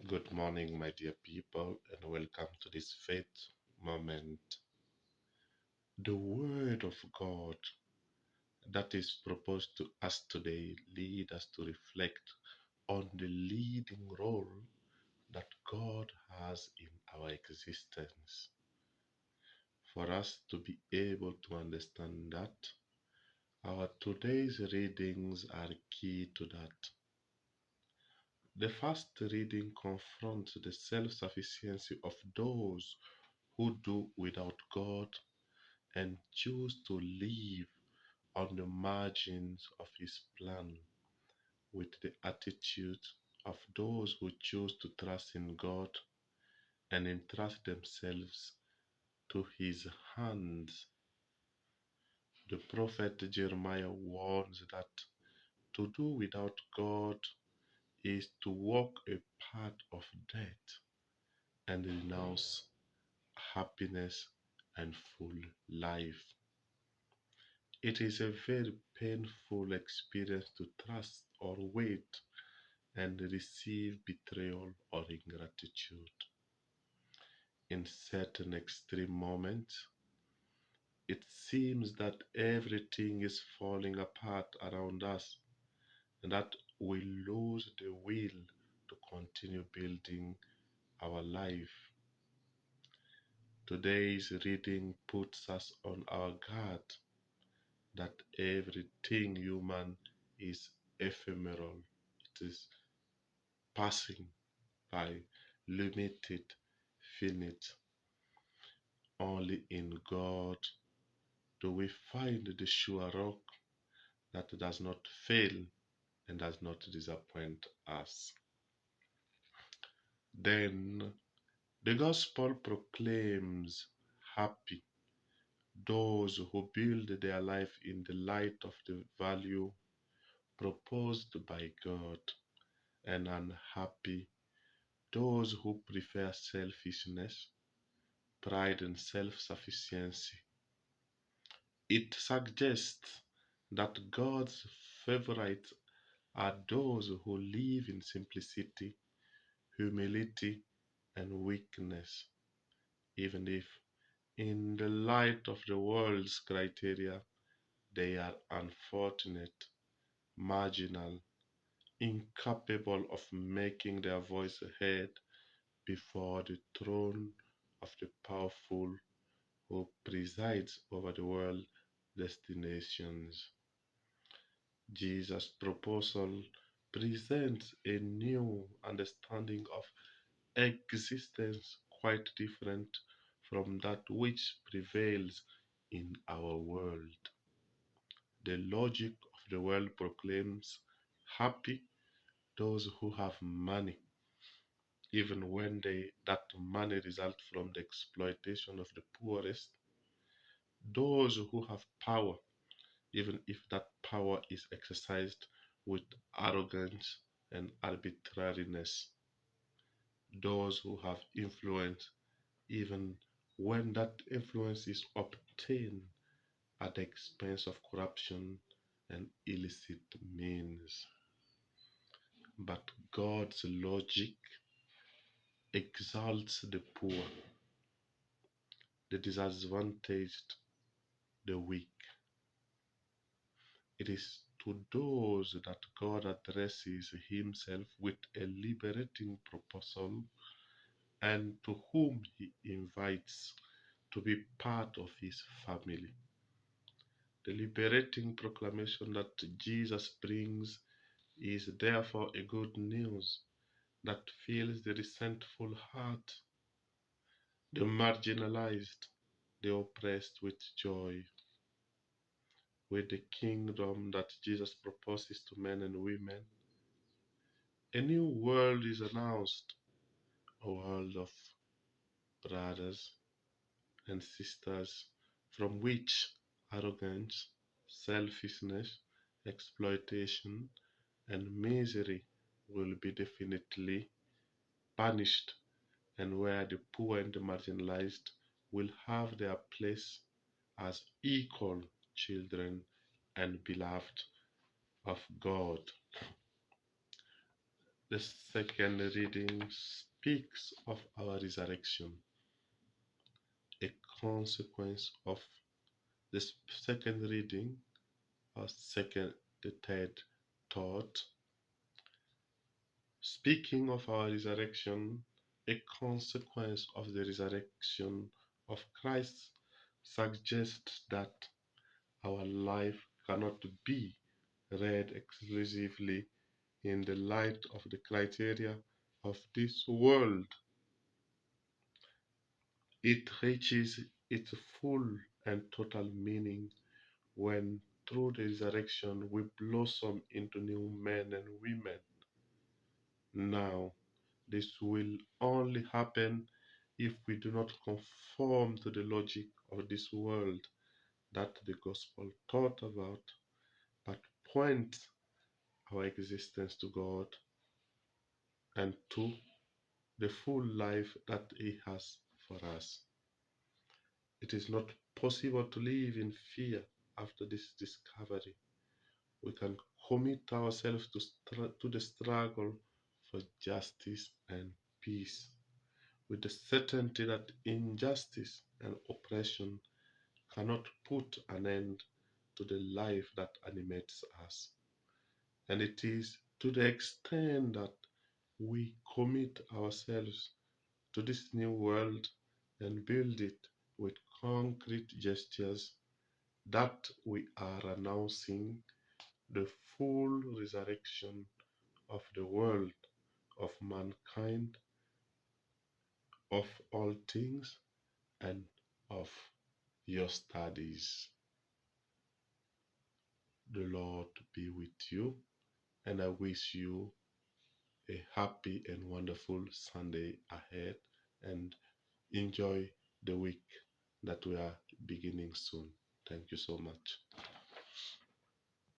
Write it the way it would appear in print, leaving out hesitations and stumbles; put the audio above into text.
Good morning, my dear people, and welcome to this faith moment. The Word of God that is proposed to us today lead us to reflect on the leading role that God has in our existence. For us to be able to understand that, our today's readings are key to that. The first reading confronts the self-sufficiency of those who do without God and choose to live on the margins of His plan, with the attitude of those who choose to trust in God and entrust themselves to His hands. The prophet Jeremiah warns that to do without God is to walk a path of death and renounce happiness and full life. It is a very painful experience to trust or wait and receive betrayal or ingratitude. In certain extreme moments, it seems that everything is falling apart around us and that we lose the will to continue building our life. Today's reading puts us on our guard that everything human is ephemeral. It is passing by, limited, finite. Only in God do we find the sure rock that does not fail and does not disappoint us. Then the gospel proclaims happy those who build their life in the light of the value proposed by God, and unhappy those who prefer selfishness, pride, and self sufficiency. It suggests that God's favorites are those who live in simplicity, humility, and weakness, even if, in the light of the world's criteria, they are unfortunate, marginal, incapable of making their voice heard before the throne of the powerful who presides over the world destinations. Jesus' proposal presents a new understanding of existence quite different from that which prevails in our world. The logic of the world proclaims happy those who have money, even when that money results from the exploitation of the poorest, those who have power, even if that power is exercised with arrogance and arbitrariness, those who have influence, even when that influence is obtained at the expense of corruption and illicit means. But God's logic exalts the poor, the disadvantaged, the weak. It is to those that God addresses Himself with a liberating proposal and to whom He invites to be part of His family. The liberating proclamation that Jesus brings is therefore a good news that fills the resentful heart, the marginalized, the oppressed with joy. With the kingdom that Jesus proposes to men and women, a new world is announced, a world of brothers and sisters from which arrogance, selfishness, exploitation, and misery will be definitely punished, and where the poor and the marginalized will have their place as equal children and beloved of God. The second reading speaks of our resurrection, a consequence of the second reading, or the third thought. Speaking of our resurrection, a consequence of the resurrection of Christ suggests that our life cannot be read exclusively in the light of the criteria of this world. It reaches its full and total meaning when, through the resurrection, we blossom into new men and women. Now, this will only happen if we do not conform to the logic of this world that the gospel taught about, but point our existence to God and to the full life that He has for us. It is not possible to live in fear after this discovery. We can commit ourselves to the struggle for justice and peace, with the certainty that injustice and oppression cannot put an end to the life that animates us. And it is to the extent that we commit ourselves to this new world and build it with concrete gestures that we are announcing the full resurrection of the world, of mankind, of all things, and of your studies. The Lord be with you, and I wish you a happy and wonderful Sunday ahead, and enjoy the week that we are beginning soon. Thank you so much.